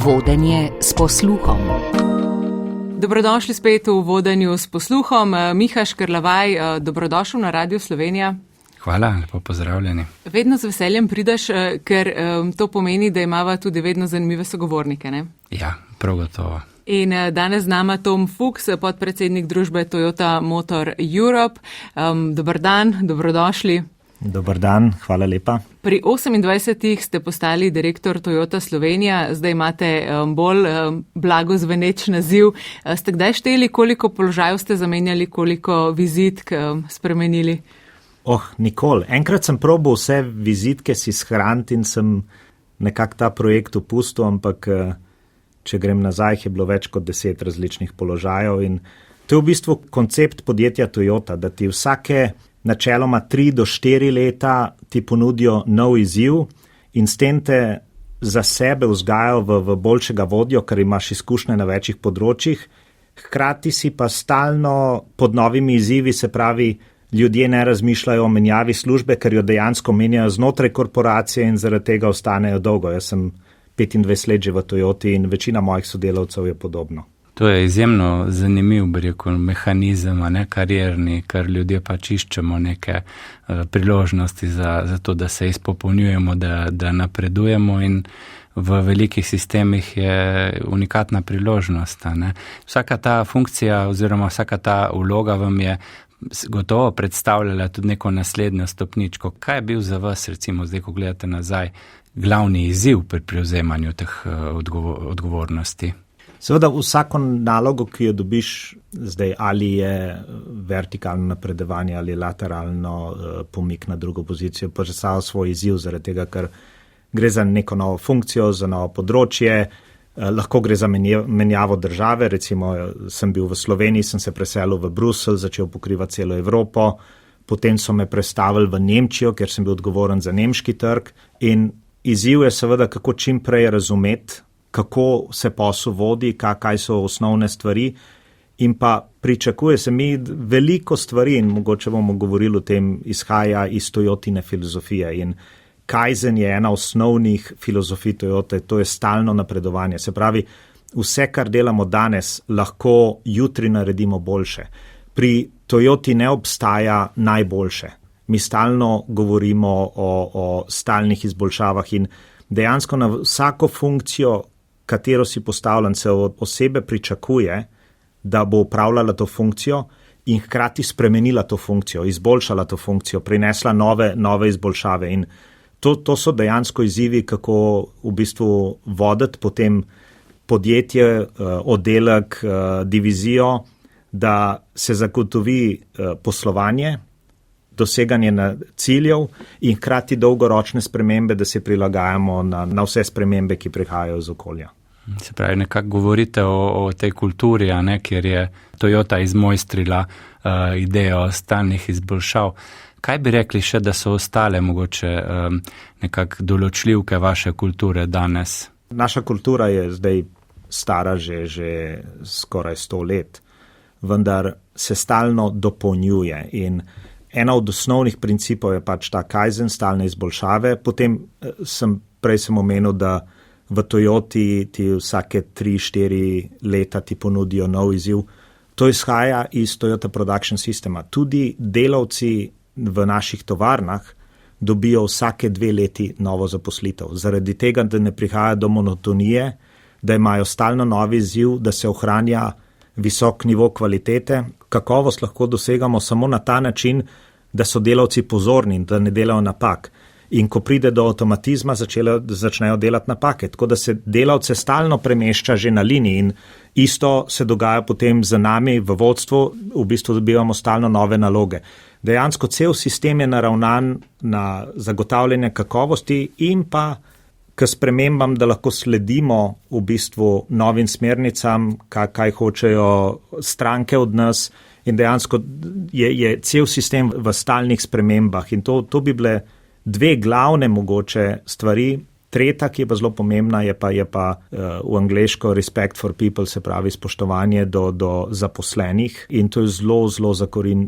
Vodenje s posluhom. Dobrodošli spet v Vodenju s posluhom. Miha Škrlavaj, dobrodošel na Radio Slovenija. Hvala, lepo pozdravljeni. Vedno z veseljem prideš, ker to pomeni, da imava tudi vedno zanimive sogovornike, ne? Ja, prav gotovo. In danes z nama Tom Fuchs, podpredsednik družbe Toyota Motor Europe. Dober dan, dobrodošli. Dobar dan, hvala lepa. Pri 28 ste postali direktor Toyota Slovenija, zdaj imate bolj blago zveneč naziv. Ste kdaj šteli, koliko položajev ste zamenjali, koliko vizitk spremenili? Nikoli. Enkrat sem probal vse vizitke si shraniti in sem nekako ta projekt opustil, ampak če grem nazaj, je bilo več kot 10 različnih položajev. In to je v bistvu koncept podjetja Toyota, da ti vsake načeloma 3 do 4 leta ti ponudijo nov izziv in s tem te za sebe vzgajajo v boljšega vodjo, ker imaš izkušnje na večjih področjih. Hkrati si pa stalno pod novimi izzivi, se pravi, ljudje ne razmišljajo o menjavi službe, ker jo dejansko menjajo znotraj korporacije in zaradi tega ostanejo dolgo. Jaz sem 25 let že v Toyoti in večina mojih sodelavcev je podobno. To je izjemno zanimiv, bi rekel, mehanizem, karierni, ker ljudje pač iščemo neke priložnosti za to, da se izpopolnjujemo, da napredujemo in v velikih sistemih je unikatna priložnost. Ne? Vsaka ta funkcija oziroma vsaka ta vloga vam je gotovo predstavljala tudi neko naslednjo stopničko. Kaj je bil za vas, recimo zdaj, ko gledate nazaj, glavni izziv pri prevzemanju teh odgovornosti? Seveda vsako nalogo, ki jo dobiš zdaj, ali je vertikalno napredovanje ali lateralno pomik na drugo pozicijo, pa že samo svoj izziv zaradi tega, ker gre za neko novo funkcijo, za novo področje, lahko gre za menjavo države, recimo sem bil v Sloveniji, sem se preselil v Bruselj, začel pokrivati celo Evropo, potem so me prestavili v Nemčijo, ker sem bil odgovoren za nemški trg in izziv je seveda, kako čim prej razumeti, kako se posel vodi, kaj so osnovne stvari in pa pričakuje se mi veliko stvari in mogoče bomo govorili o tem, izhaja iz Toyotine filozofije in Kaizen je ena osnovnih filozofij Toyote, to je stalno napredovanje. Se pravi, vse, kar delamo danes, lahko jutri naredimo boljše. Pri Toyoti ne obstaja najboljše. Mi stalno govorimo o stalnih izboljšavah in dejansko na vsako funkcijo, katero si postavljen, se od osebe pričakuje, da bo upravljala to funkcijo in hkrati spremenila to funkcijo, izboljšala to funkcijo, prinesla nove izboljšave in to so dejansko izzivi, kako v bistvu voditi potem podjetje, oddelek, divizijo, da se zagotovi poslovanje, doseganje ciljev in hkrati dolgoročne spremembe, da se prilagajamo na vse spremembe, ki prihajajo iz okolja. Se pravi, nekako govorite o tej kulturi, kjer je Toyota izmojstrila idejo stalnih izboljšav. Kaj bi rekli še, da so ostale mogoče nekako določljivke vaše kulture danes? Naša kultura je zdaj stara že skoraj 100 let, vendar se stalno dopolnjuje in ena od osnovnih principov je pač ta Kaizen, stalne izboljšave. Potem prej sem omenil, da v Toyoti ti vsake 3-4 leta ti ponudijo nov izziv. To izhaja iz Toyota Production Systema. Tudi delavci v naših tovarnah dobijo vsake 2 leti novo zaposlitev. Zaradi tega, da ne prihaja do monotonije, da imajo stalno novi izziv, da se ohranja visok nivo kvalitete. Kakovost lahko dosegamo samo na ta način, da so delavci pozorni in da ne delajo napak. In ko pride do avtomatizma, začnejo delati napake. Tako da se delavce stalno premešča že na liniji in isto se dogaja potem z nami v vodstvu, v bistvu dobivamo stalno nove naloge. Dejansko cel sistem je naravnan na zagotavljanje kakovosti in pa k spremembam, da lahko sledimo v bistvu novim smernicam, kaj hočejo stranke od nas in dejansko je cel sistem v stalnih spremembah in to bi bile 2 glavne mogoče stvari. Tretja, ki je pa zelo pomembna, je pa v angleško respect for people, se pravi spoštovanje do zaposlenih in to je zelo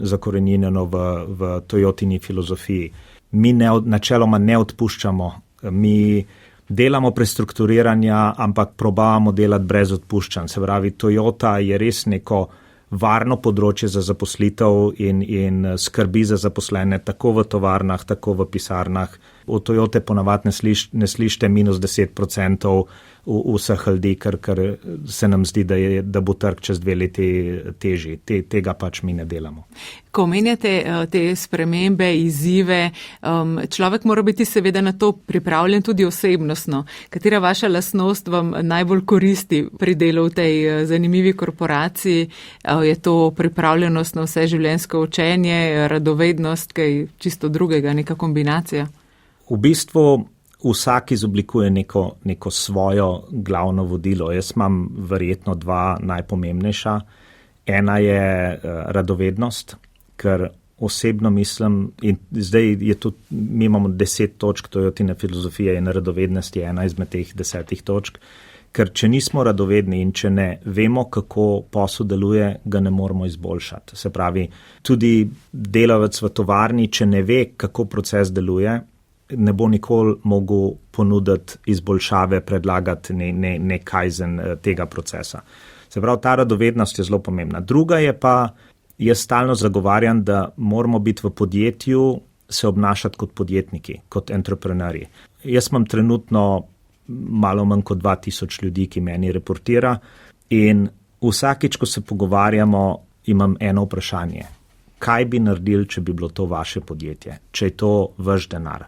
zakorenjeno v Toyotini filozofiji. Mi načeloma ne odpuščamo, mi delamo prestrukturiranja, ampak probavamo delati brez odpuščanj. Se pravi, Toyota je res neko varno področje za zaposlitev in skrbi za zaposlene tako v tovarnah, tako v pisarnah. V Toyote ponavadi ne slišite minus 10% vseh ljudi, ker se nam zdi, da bo trg čez 2 leti težji. Tega pač mi ne delamo. Ko omenjate te spremembe, izzive, človek mora biti seveda na to pripravljen tudi osebnostno. Katera vaša lastnost vam najbolj koristi pri delu v tej zanimivi korporaciji? Je to pripravljenost na vse življenjsko učenje, radovednost, kaj čisto drugega, neka kombinacija? V bistvu vsak izoblikuje neko svojo glavno vodilo. Jaz imam verjetno 2 najpomembnejša. Ena je radovednost, ker osebno mislim, in zdaj je to, mi imamo 10 točk Toyotine filozofije in radovednost je ena izmed teh 10 točk, ker če nismo radovedni in če ne vemo, kako posel deluje, ga ne moremo izboljšati. Se pravi, tudi delavec v tovarni, če ne ve, kako proces deluje, ne bo nikoli mogel ponuditi izboljšave, predlagati ne kaizen tega procesa. Se pravi, ta radovednost je zelo pomembna. Druga je pa, jaz stalno zagovarjam, da moramo biti v podjetju se obnašati kot podjetniki, kot entrepreneurji. Jaz imam trenutno malo manj kot 2000 ljudi, ki meni reportira in vsakič, ko se pogovarjamo, imam eno vprašanje. Kaj bi naredili, če bi bilo to vaše podjetje, če je to vaš denar?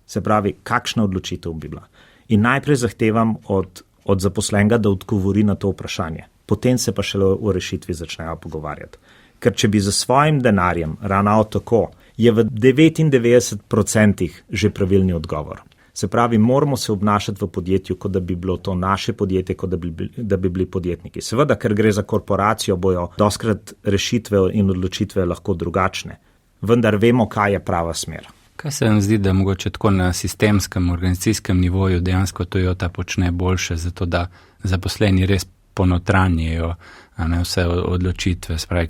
Se pravi, kakšna odločitev bi bila. In najprej zahtevam od zaposlenega, da odgovori na to vprašanje. Potem se pa šele o rešitvi začnejo pogovarjati. Ker če bi za svojim denarjem ravnal tako, je v 99% že pravilni odgovor. Se pravi, moramo se obnašati v podjetju, kot da bi bilo to naše podjetje, kot da bi bili podjetniki. Seveda, ker gre za korporacijo, bojo doskrat rešitve in odločitve lahko drugačne. Vendar vemo, kaj je prava smer. Kaj se vam zdi, da mogoče tako na sistemskem, organizacijskem nivoju dejansko Toyota počne boljše, zato da zaposleni res ponotranjijo vse odločitve? Spravi,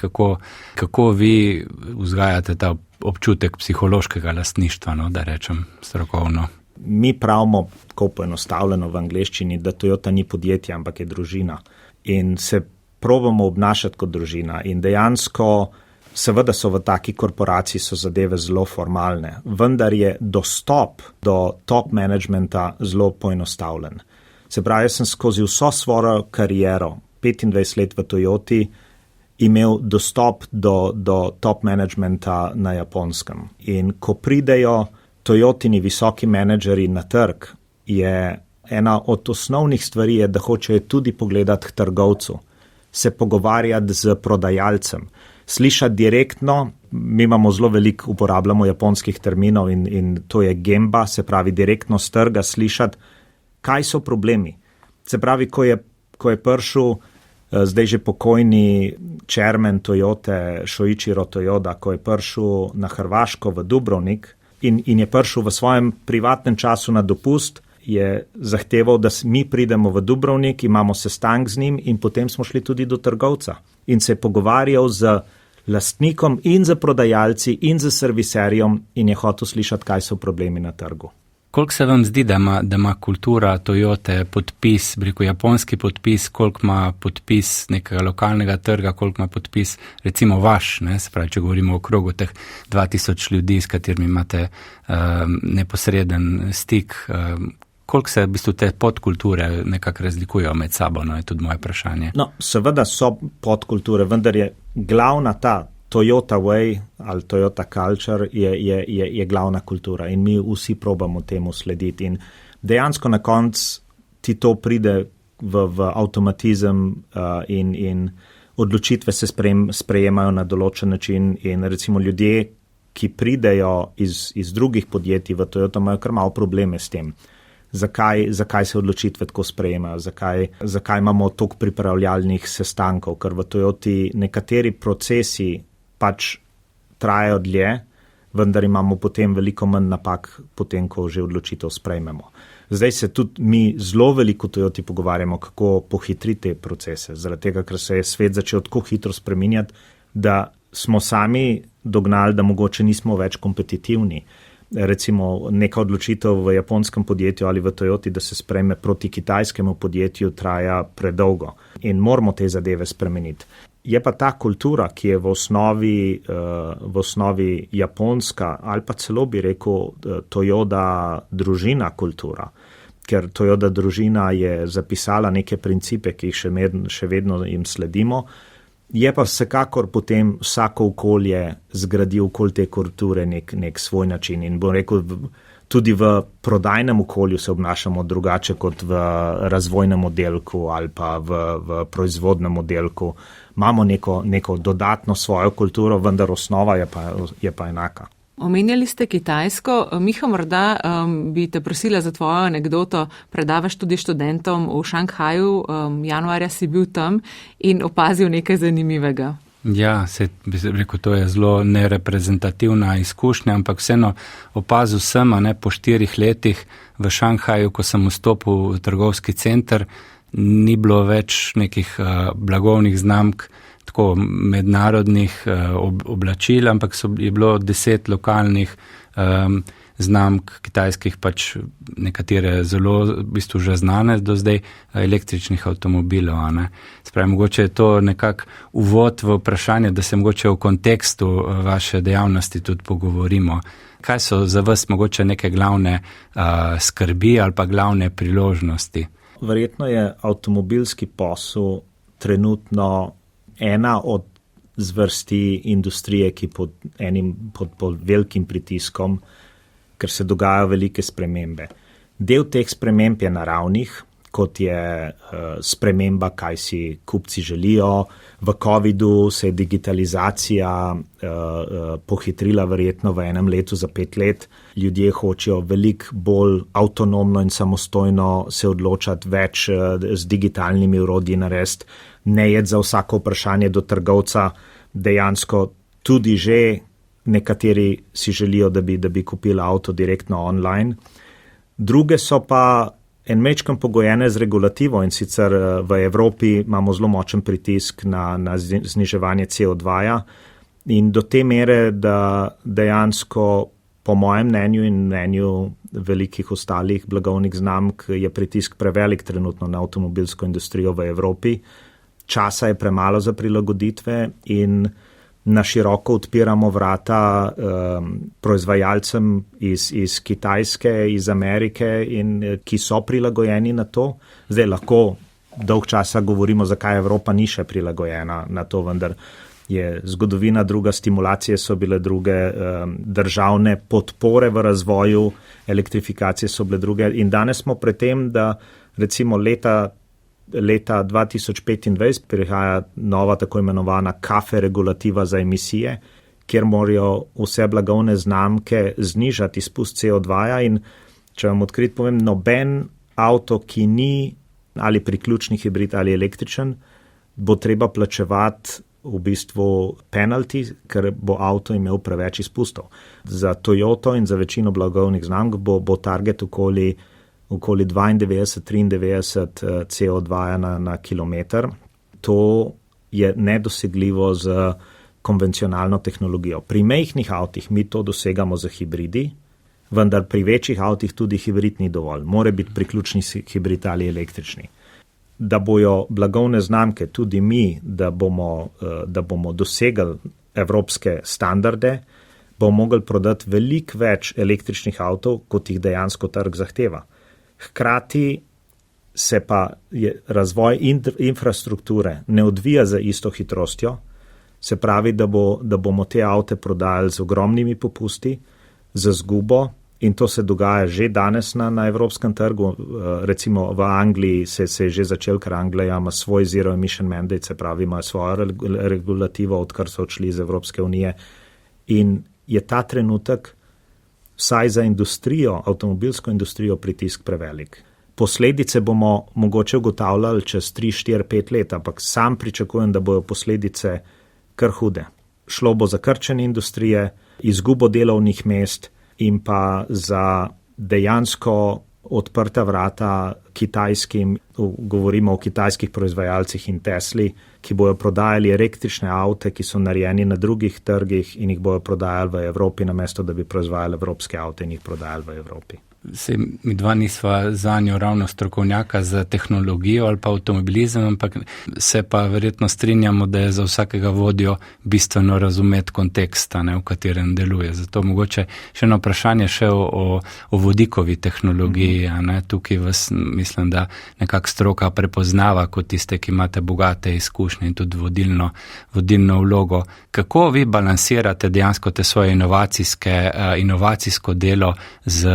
kako vi vzgajate ta občutek psihološkega lastništva, da rečem strokovno? Mi pravimo, tako poenostavljeno v angleščini, da Toyota ni podjetje, ampak je družina. In se probamo obnašati kot družina. In dejansko, seveda so v taki korporaciji so zadeve zelo formalne, vendar je dostop do top managementa zelo poenostavljen. Se pravi, jaz sem skozi vso svojo kariero, 25 let v Toyoti, imel dostop do top managementa na Japonskem. In ko pridejo Toyotini visoki menedžeri na trg, je ena od osnovnih stvari, da hočejo tudi pogledati k trgovcu, se pogovarjati z prodajalcem, slišati direktno, mi imamo zelo veliko, uporabljamo japonskih terminov in to je gemba, se pravi direktno z trga slišati, kaj so problemi. Se pravi, ko je prišel zdaj že pokojni chairman Toyote, Shoichiro Toyoda, ko je prišel na Hrvaško v Dubrovnik in je prišel v svojem privatnem času na dopust, je zahteval, da mi pridemo v Dubrovnik, imamo sestank z njim in potem smo šli tudi do trgovca. In se je pogovarjal z lastnikom in z prodajalci in z serviserjem in je hotel slišati, kaj so problemi na trgu. Koliko se vam zdi, da ima kultura Toyote podpis, japonski podpis, koliko ima podpis nekega lokalnega trga, koliko ima podpis recimo vaš, se pravi, če govorimo o krogu teh 2000 ljudi, s katerimi imate neposreden stik, koliko se v bistvu te podkulture nekako razlikujejo med sabo, je tudi moje vprašanje. No, seveda so podkulture, vendar je glavna ta Toyota Way ali Toyota Culture je glavna kultura in mi vsi probamo temu slediti. In dejansko na koncu ti to pride v avtomatizem in odločitve se sprejemajo na določen način in recimo ljudje, ki pridejo iz drugih podjetij v Toyota, imajo kar malo probleme s tem. Zakaj se odločitve tako sprejemajo, zakaj imamo toliko pripravljalnih sestankov, ker v Toyoti nekateri procesi pač trajajo dlje, vendar imamo potem veliko manj napak, potem ko že odločitev sprejmemo. Zdaj se tudi mi zelo veliko v Toyoti pogovarjamo, kako pohitriti te procese, zaradi tega, ker se je svet začel tako hitro spreminjati, da smo sami dognali, da mogoče nismo več kompetitivni. recimo neka odločitev v japonskem podjetju ali v Toyoti, da se sprejme proti kitajskemu podjetju, traja predolgo in moramo te zadeve spremeniti. Je pa ta kultura, ki je v osnovi japonska ali pa celo bi rekel Toyota družina kultura, ker Toyota družina je zapisala neke principe, ki jih še vedno jim sledimo. Je pa vsekakor potem vsako okolje zgradi okoli te kulture nek svoj način in bom rekel, tudi v prodajnem okolju se obnašamo drugače kot v razvojnem oddelku ali pa v proizvodnem oddelku. Imamo neko dodatno svojo kulturo, vendar osnova je pa enaka. Omenjali ste Kitajsko. Miha, morda bi te prosila za tvojo anekdoto. Predavaš tudi študentom v Šanghaju. Januarja si bil tam in opazil nekaj zanimivega. Ja, bi rekel, to je zelo nereprezentativna izkušnja, ampak vseeno opazil sem, po 4 letih v Šanghaju, ko sem vstopil v trgovski center, ni bilo več nekih blagovnih znamk, tako mednarodnih oblačil, ampak je bilo 10 lokalnih znamk kitajskih, pač nekatere zelo v bistvu že znane do zdaj, električnih avtomobilov. Spravi, mogoče je to nekak uvod v vprašanje, da se mogoče v kontekstu vaše dejavnosti tudi pogovorimo. Kaj so za vas mogoče neke glavne skrbi ali pa glavne priložnosti? Verjetno je avtomobilski posel trenutno ena od zvrsti industrije, ki pod velikim pritiskom, ker se dogajajo velike spremembe. Del teh sprememb je naravnih, kot je sprememba, kaj si kupci želijo. V COVID-u se je digitalizacija pohitrila verjetno v enem letu za 5 let. Ljudje hočejo veliko bolj avtonomno in samostojno se odločati, več z digitalnimi orodji narediti, ne jeti za vsako vprašanje do trgovca, dejansko tudi že nekateri si želijo, da bi kupili avto direktno online. Druge so pa en mečkam pogojene z regulativo in sicer v Evropi imamo zelo močen pritisk na zniževanje CO2 in do te mere, da dejansko po mojem mnenju in mnenju velikih ostalih blagovnih znamk je pritisk prevelik trenutno na avtomobilsko industrijo v Evropi. Časa je premalo za prilagoditve in na široko odpiramo vrata proizvajalcem iz Kitajske, iz Amerike, ki so prilagojeni na to. Zdaj lahko dolg časa govorimo, zakaj Evropa ni še prilagojena na to, vendar je zgodovina druga, stimulacije so bile druge, državne podpore v razvoju elektrifikacije so bile druge. In danes smo pred tem, da recimo leta 2025 prihaja nova tako imenovana CAFE regulativa za emisije, kjer morajo vse blagovne znamke znižati izpust CO2 in če vam odkrit povem, noben avto, ki ni ali priključni hibrid ali električen, bo treba plačevati v bistvu penalty, ker bo avto imel preveč izpustov. Za Toyoto in za večino blagovnih znamk bo target okoli 92-93 CO2 na kilometr. To je nedosegljivo z konvencionalno tehnologijo. Pri majhnih avtih mi to dosegamo z hibridi, vendar pri večjih avtih tudi hibrid ni dovolj. Mora biti priključni hibrid ali električni. Da bojo blagovne znamke, tudi mi, da bomo dosegli evropske standarde, bomo mogli prodati veliko več električnih avtov, kot jih dejansko trg zahteva. Hkrati se pa razvoj infrastrukture ne odvija za isto hitrostjo, se pravi, da bomo te avte prodajali z ogromnimi popusti, z izgubo in to se dogaja že danes na evropskem trgu. Recimo v Angliji se je že začel, ker Anglija ima svoj zero emission mandate, se pravi, ima svojo regulativo, odkar so odšli iz Evropske unije in je ta trenutek vsaj za industrijo, avtomobilsko industrijo pritisk prevelik. Posledice bomo mogoče ugotavljali čez 3, 4, 5 let, ampak sam pričakujem, da bojo posledice kar hude. Šlo bo za krčenje industrije, izgubo delovnih mest in pa za dejansko odprta vrata kitajskim, govorimo o kitajskih proizvajalcih in Tesli, ki bojo prodajali električne avte, ki so narejeni na drugih trgih in jih bojo prodajali v Evropi, namesto da bi proizvajali evropske avte in jih prodajali v Evropi. Se mi dva nisva za njo ravno strokovnjaka za tehnologijo ali pa avtomobilizem, ampak se pa verjetno strinjamo, da je za vsakega vodjo bistveno razumeti konteksta, v katerem deluje. Zato mogoče še eno vprašanje še o vodikovi tehnologiji. Tukaj vas mislim, da nekako stroka prepoznava kot tiste, ki imate bogate izkušnje in tudi vodilno vlogo. Kako vi balansirate dejansko te svoje inovacijsko delo z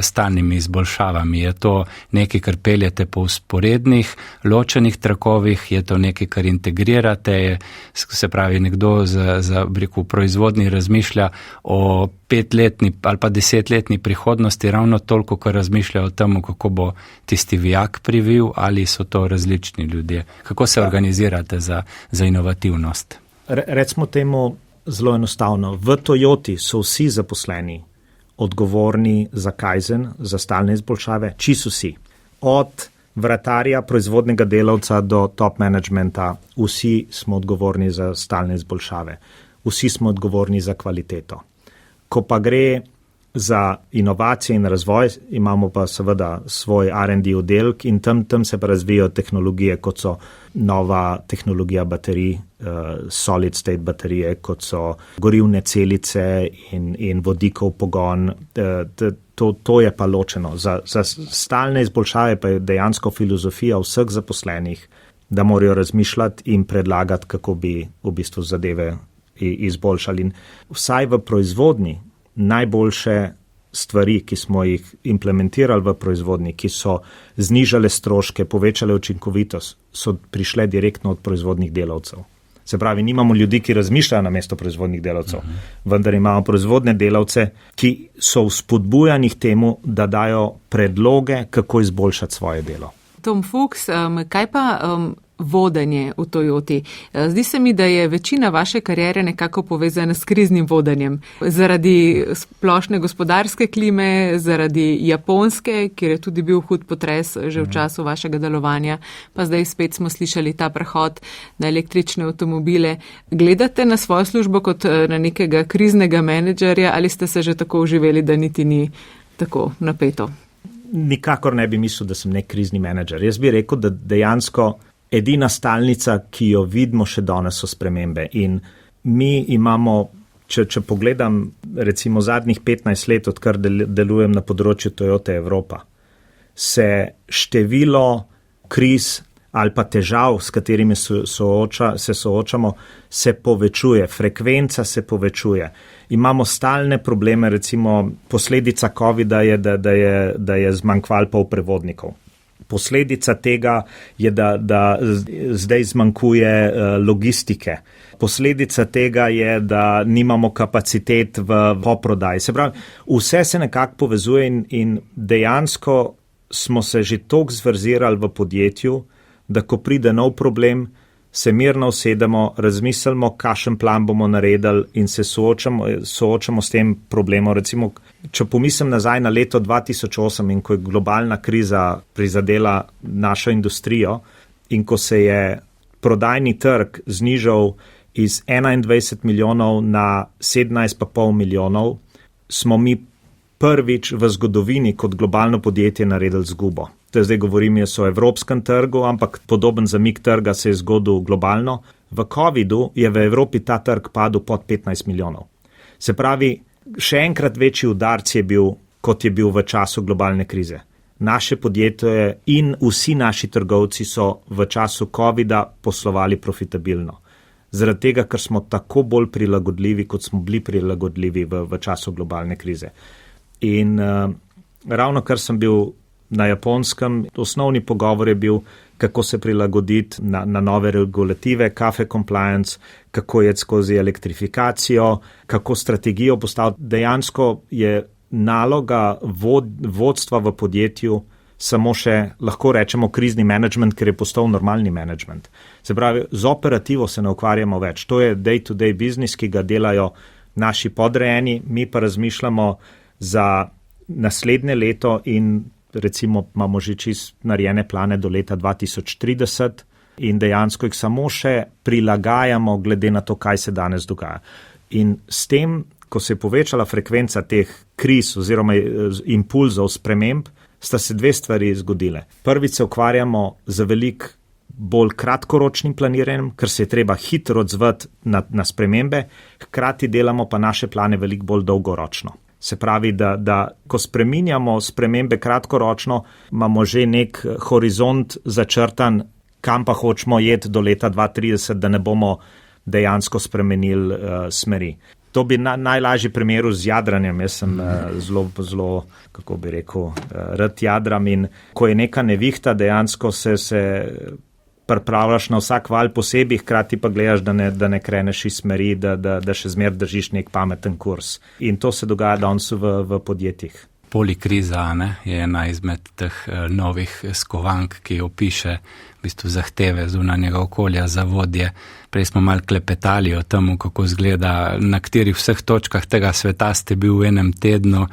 stalnimi izboljšavami? Je to nekaj, kar peljete po usporednih, ločenih trakovih? Je to nekaj, kar integrirate? Se pravi, nekdo za proizvodnji razmišlja o 5-letni ali pa 10-letni prihodnosti ravno toliko, kar razmišlja o tem, kako bo tisti vijak privil, ali so to različni ljudje? Kako se organizirate za inovativnost? Recimo temu zelo enostavno. V Toyoti so vsi zaposleni odgovorni za kaizen, za stalne izboljšave, čisto vsi. Od vratarja, proizvodnega delavca do top managementa, vsi smo odgovorni za stalne izboljšave. Vsi smo odgovorni za kvaliteto. Ko pa gre za inovacije in razvoj, imamo pa seveda svoj R&D oddelek in tam se pa razvijajo tehnologije, kot so nova tehnologija baterij, solid state baterije, kot so gorivne celice in vodikov pogon. To je pa ločeno. Za stalne izboljšave pa je dejansko filozofija vseh zaposlenih, da morajo razmišljati in predlagati, kako bi v bistvu zadeve izboljšali. In vsaj v proizvodnji najboljše stvari, ki smo jih implementirali v proizvodnji, ki so znižale stroške, povečale učinkovitost, so prišle direktno od proizvodnih delavcev. Se pravi, nimamo ljudi, ki razmišljajo namesto proizvodnih delavcev, vendar imamo proizvodne delavce, ki so vzpodbujani k temu, da dajo predloge, kako izboljšati svoje delo. Tom Fuchs, kaj pa vodenje v Toyoti? Zdi se mi, da je večina vaše kariere nekako povezana s kriznim vodenjem. Zaradi splošne gospodarske klime, zaradi Japonske, kjer je tudi bil hud potres že v času vašega delovanja, pa zdaj spet smo slišali ta prehod na električne avtomobile. Gledate na svojo službo kot na nekega kriznega menedžerja ali ste se že tako uživeli, da niti ni tako napeto? Nikakor ne bi mislil, da sem nek krizni menedžer. Jaz bi rekel, da dejansko edina stalnica, ki jo vidimo še danes, so spremembe. In mi imamo, če pogledam recimo zadnjih 15 let, odkar delujem na področju Toyota Evropa, se število kriz ali pa težav, s katerimi se soočamo, se povečuje, frekvenca se povečuje. Imamo stalne probleme, recimo posledica COVID-a je, da je zmanjkval polprevodnikov. Posledica tega je, da zdaj zmanjkuje logistike. Posledica tega je, da nimamo kapacitet v poprodaji. Se pravi, vse se nekako povezuje in dejansko smo se že toliko zverzirali v podjetju, da ko pride nov problem, se mirno usedemo, razmislimo, kakšen plan bomo naredili in se soočamo s tem problemom. Recimo, če pomislim nazaj na leto 2008 in ko je globalna kriza prizadela našo industrijo in ko se je prodajni trg znižal iz 21 milijonov na 17,5 milijonov, smo mi prvič v zgodovini kot globalno podjetje naredili zgubo. Zdaj govorim o evropskem trgu, ampak podoben zamik trga se je zgodil globalno. V COVID-u je v Evropi ta trg padel pod 15 milijonov. Se pravi, še enkrat večji udarc je bil, kot je bil v času globalne krize. Naše podjetje in vsi naši trgovci so v času COVID-a poslovali profitabilno. Zaradi tega, ker smo tako bolj prilagodljivi, kot smo bili prilagodljivi v času globalne krize. In ravno kar sem bil na Japonskem, osnovni pogovor je bil, kako se prilagoditi na nove regulative, CAFE compliance, kako je skozi elektrifikacijo, kako strategijo postaviti. Dejansko je naloga vodstva v podjetju samo še, lahko rečemo, krizni management, ker je postal normalni management. Se pravi, z operativo se ne ukvarjamo več. To je day-to-day business, ki ga delajo naši podrejeni, mi pa razmišljamo za naslednje leto in recimo imamo že čist narejene plane do leta 2030 in dejansko jih samo še prilagajamo glede na to, kaj se danes dogaja. In s tem, ko se je povečala frekvenca teh kriz oziroma impulzov sprememb, sta se dve stvari zgodile. Prvič se ukvarjamo z veliko bolj kratkoročnim planiranjem, ker se je treba hitro odzvati na spremembe, hkrati delamo pa naše plane veliko bolj dolgoročno. Se pravi, da ko spreminjamo spremembe kratkoročno, imamo že nek horizont začrtan, kam pa hočemo jeti do leta 2030, da ne bomo dejansko spremenili smeri. To bi najlažji primeru z jadranjem. Jaz sem zelo, kako bi rekel, rad jadram in ko je neka nevihta, dejansko se pripravljaš na vsak val posebej, hkrati pa gledaš, da ne kreneš iz smeri, da še zmer držiš nek pameten kurs. In to se dogaja danes v podjetjih. Polikriza je ena izmed teh novih skovank, ki opiše v bistvu zahteve zunanjega okolja za vodje. Prej smo malo klepetali o tem, kako izgleda, na katerih vseh točkah tega sveta ste bil v enem tednu.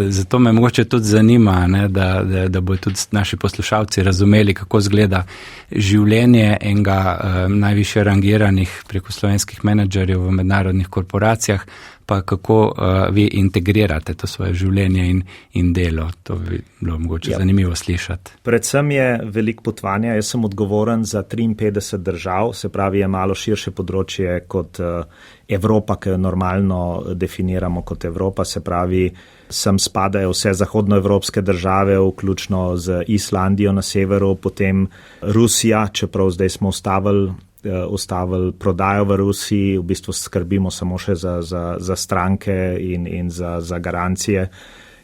Zato me mogoče tudi zanima, da bodo tudi naši poslušalci razumeli, kako izgleda življenje enega najvišje rangiranih preko slovenskih menedžerjev v mednarodnih korporacijah, pa kako vi integrirate to svoje življenje in delo. To bi bilo mogoče zanimivo slišati. Predvsem je veliko potovanja. Jaz sem odgovoren za 53 držav, se pravi je malo širše področje kot Evropa, ki jo normalno definiramo kot Evropa, se pravi sem spadajo vse zahodnoevropske države, vključno z Islandijo na severu, potem Rusija, čeprav zdaj smo ustavili prodajo v Rusiji, v bistvu skrbimo samo še za stranke in za garancije,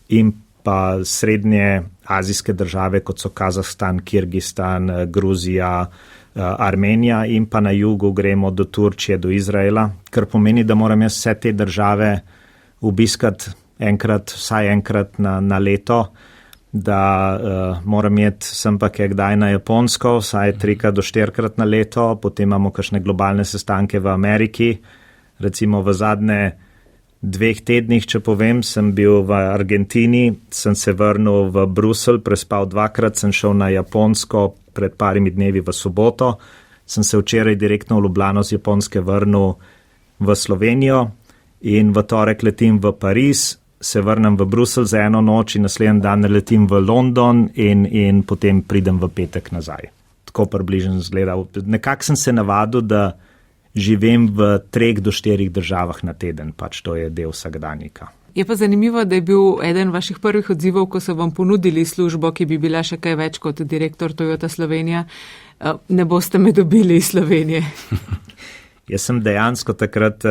in pa srednje azijske države, kot so Kazahstan, Kirgistan, Gruzija, Armenija, in pa na jugu gremo do Turčije, do Izraela, kar pomeni, da moram jaz vse te države obiskati vsaj enkrat na leto, da moram jeti sem pa kdaj na Japonsko, vsaj 3 do 4 na leto, potem imamo kakšne globalne sestanke v Ameriki, recimo v zadnje 2 tednih, če povem, sem bil v Argentini, sem se vrnil v Bruselj, prespal 2-krat, sem šel na Japonsko pred parimi dnevi v soboto, sem se včeraj direktno v Ljubljano z Japonske vrnil v Slovenijo in v torek letim v Pariz, se vrnem v Bruselj za 1 noč in naslednji dan letim v London in potem pridem v petek nazaj. Tako približno izgleda. Nekako sem se navadil, da živim v 3 do 4 državah na teden, pač to je del vsakdanjika. Je pa zanimivo, da je bil eden vaših prvih odzivov, ko so vam ponudili službo, ki bi bila še kaj več kot direktor Toyota Slovenija. Ne boste me dobili iz Slovenije. Jaz sem dejansko takrat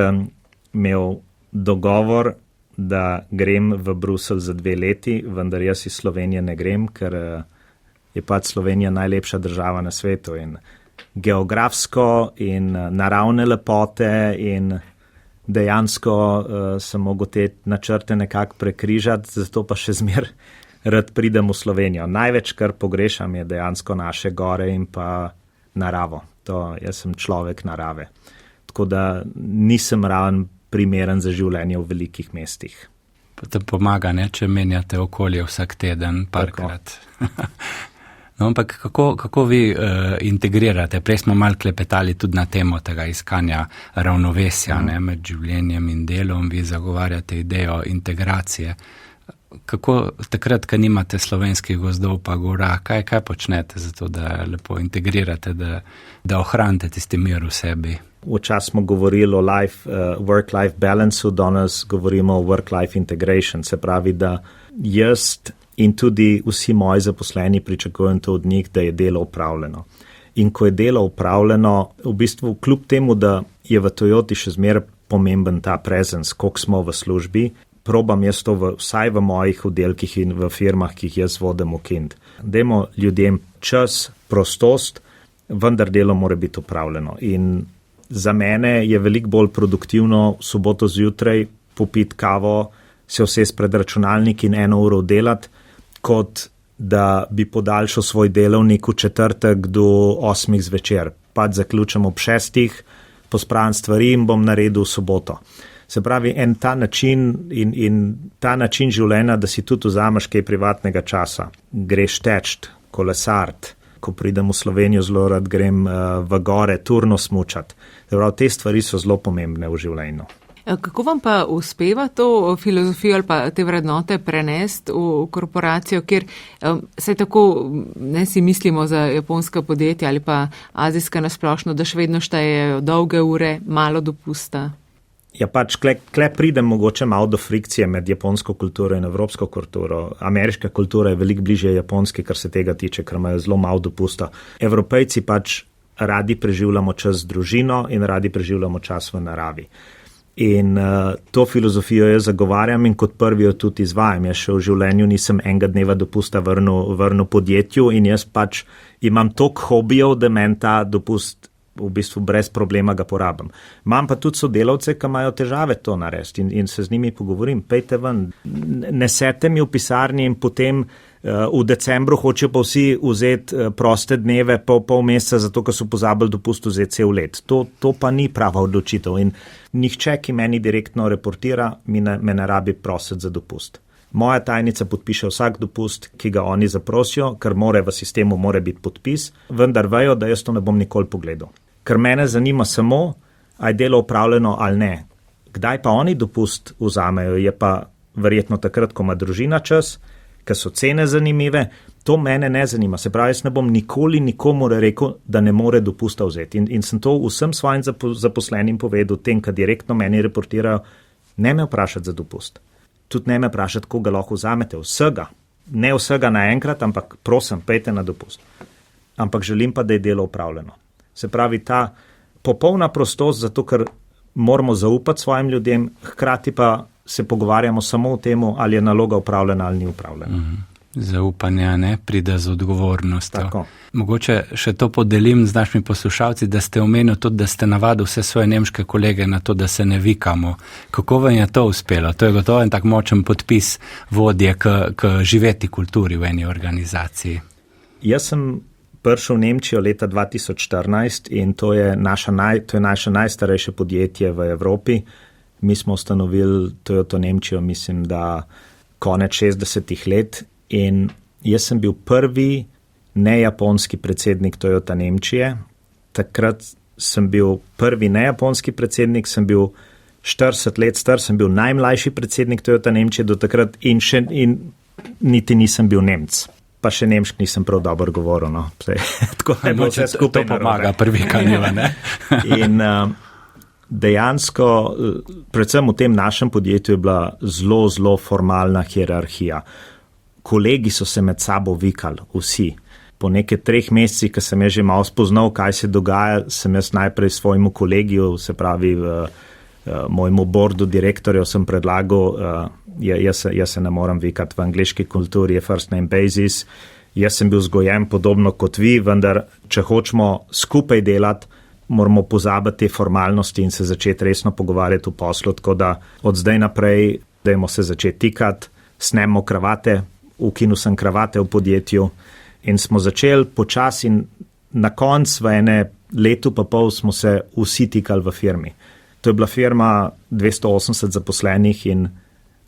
imel dogovor, da grem v Bruselj za 2 leti, vendar jaz iz Slovenije ne grem, ker je pač Slovenija najlepša država na svetu in geografsko in naravne lepote in dejansko sem mogel te načrte nekako prekrižati, zato pa še zmer rad pridem v Slovenijo. Največ, kar pogrešam, je dejansko naše gore in pa naravo. Jaz sem človek narave. Tako da nisem raven primeren za življenje v velikih mestih. Pa te pomaga, če menjate okolje vsak teden, parkrat. No, ampak kako vi integrirate? Prej smo malo klepetali tudi na temo tega iskanja ravnovesja med življenjem in delom. Vi zagovarjate idejo integracije. Kako takrat, ko nimate slovenskih gozdov pa gora, kaj počnete za to, da lepo integrirate, da ohranite tisti mir v sebi? Včasih smo govorili o work-life balance, danes govorimo o work-life integration, se pravi, da jaz in tudi vsi moji zaposleni pričakujem to od njih, da je delo upravljeno. In ko je delo upravljeno, v bistvu kljub temu, da je v Toyoti še zmeraj pomemben ta presence, koliko smo v službi, probam jaz to vsaj v mojih oddelkih in v firmah, ki jih jaz vodim v Kind. Dajmo ljudem čas, prostost, vendar delo mora biti upravljeno. In za mene je veliko bolj produktivno v soboto zjutraj popiti kavo, se usesti pred računalnik in 1 uro delati, kot da bi podaljšal svoj delovnik v četrtek do 8 zvečer. Pač zaključim ob 6, pospravim stvari in bom naredil v soboto. Se pravi, ta način in ta način življenja, da si tudi vzameš kaj privatnega časa. Greš teč, kolesart, ko pridem v Slovenijo, zelo rad grem v gore, turno smučat. Te stvari so zelo pomembne v življenju. Kako vam pa uspeva to filozofijo ali pa te vrednote prenesti v korporacijo, kjer se tako ne si mislimo za japonska podjetja ali pa azijska nasplošno, da še vedno štejejo dolge ure, malo dopusta? Ja, pač kle pridem mogoče malo do frikcije med japonsko kulturo in evropsko kulturo. Ameriška kultura je veliko bližje japonski, kar se tega tiče, ker imajo zelo malo dopusta. Evropejci pač radi preživljamo čas z družino in radi preživljamo čas v naravi. In to filozofijo jaz zagovarjam in kot prvi jo tudi izvajam. Jaz še v življenju nisem enega dneva dopusta vrnil podjetju in jaz pač imam toliko hobijev, da meni ta dopust v bistvu brez problema ga porabim. Imam pa tudi sodelavce, ki imajo težave to narediti in se z njimi pogovorim. Pejte ven, ne sedite mi v pisarni in potem v decembru hočejo pa vsi vzeti proste dneve pol meseca, zato ker so pozabili dopust vzeti cel let. To pa ni prava odločitev in nihče, ki meni direktno reportira, me ne rabi prositi za dopust. Moja tajnica podpiše vsak dopust, ki ga oni zaprosijo, ker v sistemu mora biti podpis, vendar vejo, da jaz to ne bom nikoli pogledal. Ker mene zanima samo, a je delo opravljeno ali ne. Kdaj pa oni dopust vzamejo, je pa verjetno takrat, ko ima družina čas, ker so cene zanimive, to mene ne zanima. Se pravi, jaz ne bom nikoli nikomu rekel, da ne more dopusta vzeti. In sem to vsem svojim zaposlenim povedal, tem, kad direktno meni reportirajo, ne me vprašati za dopust. Tudi ne me vprašati, koga lahko vzamete, vsega. Ne vsega naenkrat, ampak prosim, pejte na dopust. Ampak želim pa, da je delo upravljeno. Se pravi, ta popolna prostost, zato ker moramo zaupati svojim ljudem, hkrati pa se pogovarjamo samo o tem, ali je naloga upravljena ali ni upravljena. Zaupanja ne pride z odgovornostjo. Tako. Mogoče še to podelim z našimi poslušalci, da ste omenili tudi, da ste navadili vse svoje nemške kolege na to, da se ne vikamo. Kako vam je to uspelo? To je gotovo en tak močen podpis vodje k živeti kulturi v eni organizaciji. Jaz sem prišel v Nemčijo leta 2014 in to je naše najstarejše podjetje v Evropi. Mi smo ustanovili Toyota Nemčijo, mislim, da konec 60-ih let in jaz sem bil prvi nejaponski predsednik Toyota Nemčije. Takrat sem bil prvi nejaponski predsednik, sem bil 40 let star, sem bil najmlajši predsednik Toyota Nemčije do takrat in niti nisem bil Nemec. Pa še nemški nisem prav dobro govoril. No. Tako da je bilo vse skupaj. To pomaga pri vikanju, ne? In dejansko, predvsem v tem našem podjetju je bila zelo, zelo formalna hierarhija. Kolegi so se med sabo vikali, vsi. Po nekaj 3 mesecih, ko sem že malo spoznal, kaj se dogaja, sem jaz najprej svojemu kolegiju, se pravi mojemu bordu direktorjev, sem predlagal, jaz se ne moram vikati, v angleški kulturi je first name basis, jaz sem bil vzgojen podobno kot vi, vendar če hočemo skupaj delati, moramo pozabiti te formalnosti in se začeti resno pogovarjati v poslu, tako da od zdaj naprej dajmo se začeti tikati, snemmo kravate, ukinil sem kravate v podjetju in smo začeli počasi in na koncu v ene letu pa pol smo se vsi tikali v firmi. To je bila firma 280 zaposlenih in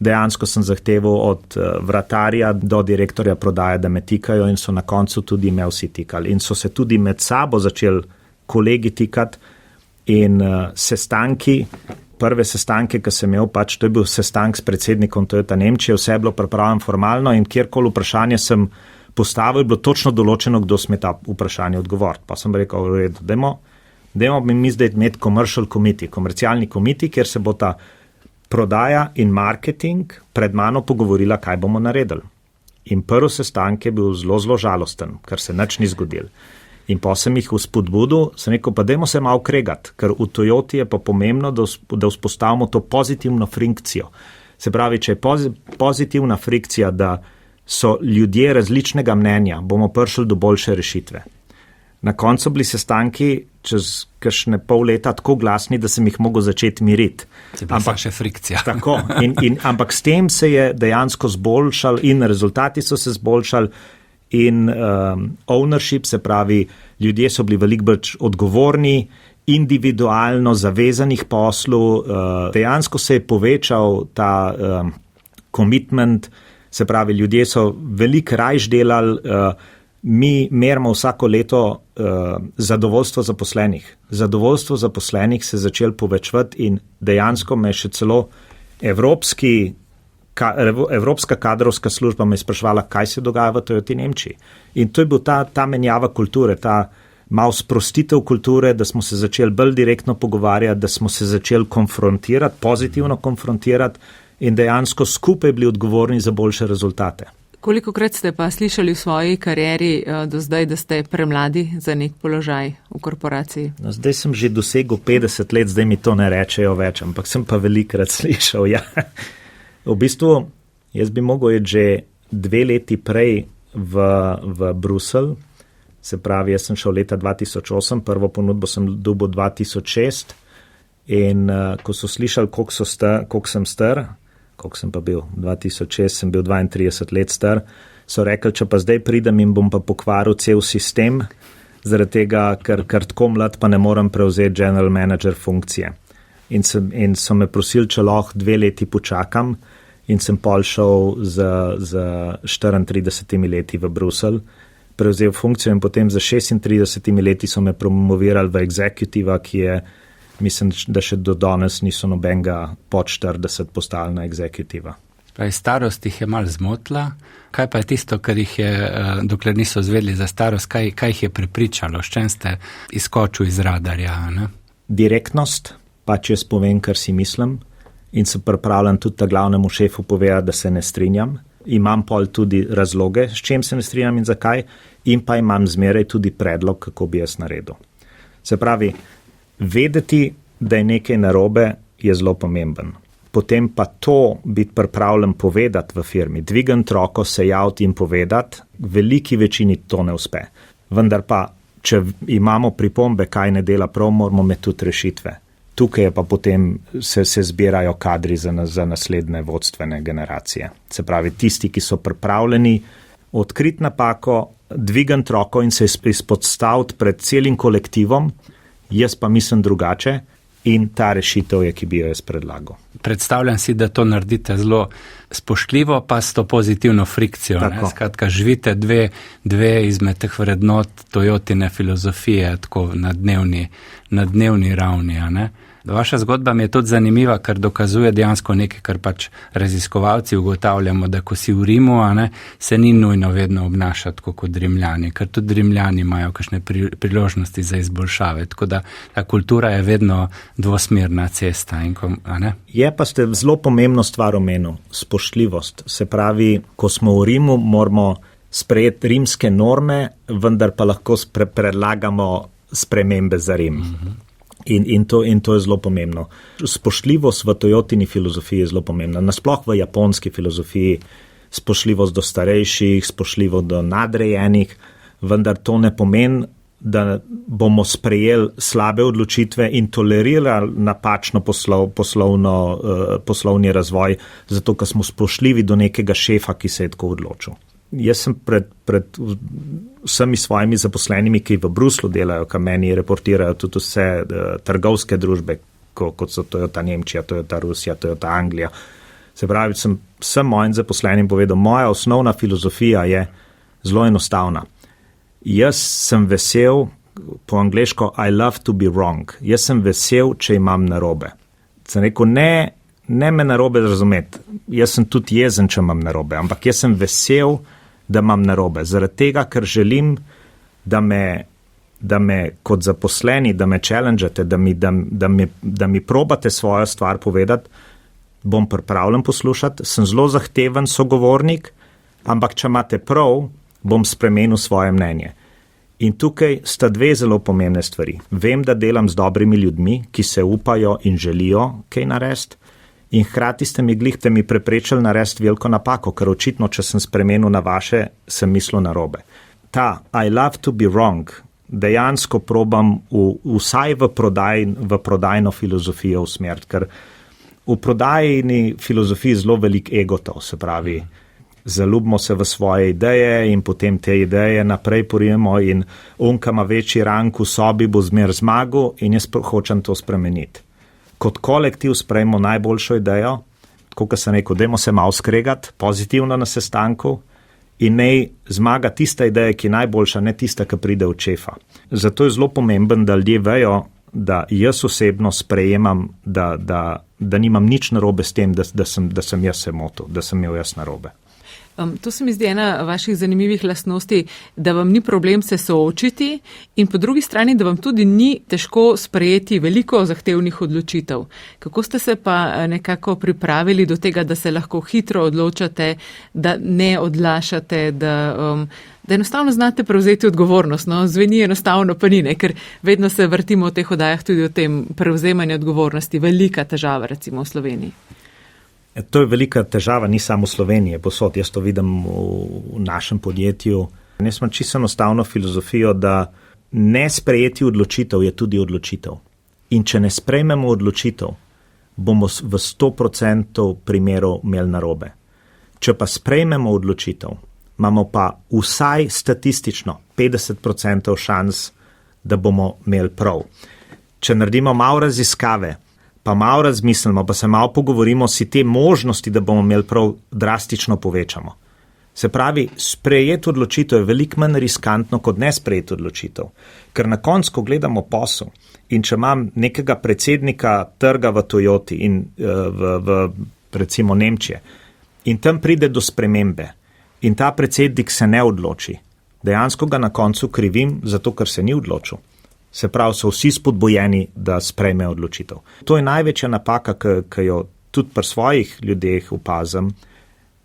dejansko sem zahteval od vratarja do direktorja prodaje, da me tikajo in so na koncu tudi me vsi tikali. In so se tudi med sabo začeli kolegi tikati in sestanki, prve sestanke, ki sem imel, pač to je bil sestank s predsednikom Toyota Nemčije, vse je bilo pripravljeno formalno in kjerkoli vprašanje sem postavil, je bilo točno določeno, kdo sme ta vprašanje odgovoriti. Pa sem rekel, v redu, dajmo mi zdaj imeti commercial committee, komercialni komiti, kjer se bo ta prodaja in marketing pred mano pogovorila, kaj bomo naredili. In prvi sestanek je bil zelo, zelo žalosten, ker se nič ni zgodil. In pa sem jih vzpodbudil, sem rekel, pa dajmo se malo kregati, ker v Toyoti je pa pomembno, da vzpostavimo to pozitivno frikcijo. Se pravi, če je pozitivna frikcija, da so ljudje različnega mnenja, bomo prišli do boljše rešitve. Na koncu bili sestanki čez kakšne pol leta tako glasni, da sem jih mogel začeti miriti. Ampak še frikcija. Tako, ampak s tem se je dejansko zboljšal in rezultati so se zboljšali in ownership, se pravi, ljudje so bili veliko bolj odgovorni individualno zavezanih poslu, dejansko se je povečal ta commitment, se pravi, ljudje so veliko rajš delali, mi merimo vsako leto zadovoljstvo zaposlenih. Zadovoljstvo zaposlenih se je začelo povečevati in dejansko me še celo Evropska kadrovska služba me je spraševala, kaj se dogaja v Toyoti Nemčiji. In to je bil ta menjava kulture, ta malo sprostitev kulture, da smo se začeli bolj direktno pogovarjati, da smo se začeli konfrontirati, pozitivno konfrontirati in dejansko skupaj bili odgovorni za boljše rezultate. Kolikokrat ste pa slišali v svoji karieri do zdaj, da ste premladi za nek položaj v korporaciji? No, zdaj sem že dosegel 50 let, zdaj mi to ne rečejo več, ampak sem pa velikrat slišal, ja. V bistvu, jaz bi mogel iti že 2 leti prej v Bruselj, se pravi, jaz sem šel leta 2008, prvo ponudbo sem dobil 2006 in ko so slišali, koliko sem star, koliko sem pa bil, 2006 sem bil 32 let star, so rekli, če pa zdaj pridem in bom pa pokvaril cel sistem, zaradi tega, ker tako mlad pa ne morem prevzeti general manager funkcije. In so me prosili, če lahko 2 leti počakam in sem pol šel z 34 leti v Bruselj, prevzel funkcijo in potem za 36 leti so me promovirali v executiva, ki je, mislim, da še do danes niso nobenega pod 40 postali na executiva. Starost jih je malo zmotila. Kaj pa je tisto, kar jih je, dokler niso zvedeli za starost, kaj jih je prepričalo? S čem ste izskočili iz radarja? Ne? Direktnost, pač jaz povem, kar si mislim in sem pripravljen tudi ta glavnemu šefu povedati, da se ne strinjam. Imam pol tudi razloge, s čem se ne strinjam in zakaj, in pa imam zmeraj tudi predlog, kako bi jaz naredil. Se pravi, vedeti, da je nekaj narobe, je zelo pomemben. Potem pa to biti pripravljen povedati v firmi, dvigati roko, se javiti in povedati, veliki večini to ne uspe. Vendar pa, če imamo pripombe, kaj ne dela prav, moramo imeti tudi rešitve. Tukaj je pa potem se zbirajo kadri za naslednje vodstvene generacije. Se pravi, tisti, ki so pripravljeni odkriti napako, dvigati roko in se izpostaviti pred celim kolektivom, jaz pa mislim drugače in ta rešitev je, ki bi jo jaz predlagal. Predstavljam si, da to naredite zelo spoštljivo, pa s to pozitivno frikcijo. Skratka, živite dve izmed teh vrednot Toyotine filozofije tako na dnevni ravni. Ne? Vaša zgodba mi je tudi zanimiva, ker dokazuje dejansko nekaj, kar pač raziskovalci ugotavljamo, da ko si v Rimu, se ni nujno vedno obnašati kot Rimljani, ker tudi Rimljani imajo kakšne priložnosti za izboljšave, tako da ta kultura je vedno dvosmerna cesta. Je pa ste zelo pomembno stvar omenil, spoštljivost. Se pravi, ko smo v Rimu, moramo sprejeti rimske norme, vendar pa lahko predlagamo spremembe za Rim. In to je zelo pomembno. Spoštljivost v Toyotini filozofiji je zelo pomembna. Nasploh v japonski filozofiji spoštljivost do starejših, spoštljivost do nadrejenih, vendar to ne pomeni, da bomo sprejeli slabe odločitve in tolerirali napačno poslovni razvoj, zato ker smo spoštljivi do nekega šefa, ki se je tako odločil. Jaz sem pred vsemi svojimi zaposlenimi, ki v Bruslu delajo, ki meni reportirajo tudi vse trgovske družbe, kot so Toyota Nemčija, Toyota Rusija, Toyota Anglija. Se pravi, sem vsem mojim zaposlenim povedal, moja osnovna filozofija je zelo enostavna. Jaz sem vesel, po angleško I love to be wrong. Jaz sem vesel, če imam narobe. Sem rekel, ne me narobe razumeti. Jaz sem tudi jezen, če imam narobe, ampak jaz sem vesel, da imam narobe. Zaradi tega, ker želim, da me kot zaposleni, da me challengete, da mi probate svojo stvar povedati, bom pripravljen poslušati, sem zelo zahteven sogovornik, ampak če imate prav, bom spremenil svoje mnenje. In tukaj sta dve zelo pomembne stvari. Vem, da delam z dobrimi ljudmi, ki se upajo in želijo kaj narediti, in hkrati ste mi preprečili narediti veliko napako, ker očitno, če sem spremenil na vaše, sem mislil narobe. Ta I love to be wrong dejansko probam vsaj v prodajno filozofijo usmeriti, ker v prodajni filozofiji zelo velik egotov, se pravi, zaljubimo se v svoje ideje in potem te ideje naprej porijemo in onka ima večji rang v sobi, bo zmer zmagal in jaz hočem to spremeniti. Kot kolektiv sprejmo najboljšo idejo, kot sem rekel, dajmo se malo skregati pozitivno na sestanku in naj zmaga tista ideja, ki je najboljša, ne tista, ki pride od šefa. Zato je zelo pomemben, da ljudje vejo, da jaz osebno sprejemam, da nimam nič narobe s tem, da sem jaz se motil, da sem imel jaz narobe. To se mi zdi ena vaših zanimivih lastnosti, da vam ni problem se soočiti in po drugi strani, da vam tudi ni težko sprejeti veliko zahtevnih odločitev. Kako ste se pa nekako pripravili do tega, da se lahko hitro odločate, da ne odlašate, da enostavno znate prevzeti odgovornost? No? Zveni enostavno pa ni, ne? Ker vedno se vrtimo v teh oddajah tudi o tem prevzemanju odgovornosti. Velika težava recimo v Sloveniji. To je velika težava, ni samo v Sloveniji, posod. Jaz to vidim v našem podjetju. Jaz imam čisto enostavno filozofijo, da ne sprejeti odločitev je tudi odločitev. In če ne sprejmemo odločitev, bomo v 100% primerov imeli narobe. Če pa sprejmemo odločitev, imamo pa vsaj statistično 50% šans, da bomo imeli prav. Če naredimo malo raziskave, pa malo razmislimo, pa se malo pogovorimo, si te možnosti, da bomo imeli prav, drastično povečamo. Se pravi, sprejeti odločitev je veliko manj riskantno, kot ne sprejeti odločitev. Ker na koncu, ko gledamo posel in če imam nekega predsednika trga v Toyoti in v recimo Nemčije in tam pride do spremembe in ta predsednik se ne odloči, dejansko ga na koncu krivim, zato ker se ni odločil. Se pravi, so vsi spodbojeni, da sprejmejo odločitev. To je največja napaka, ki jo tudi pri svojih ljudeh opazim,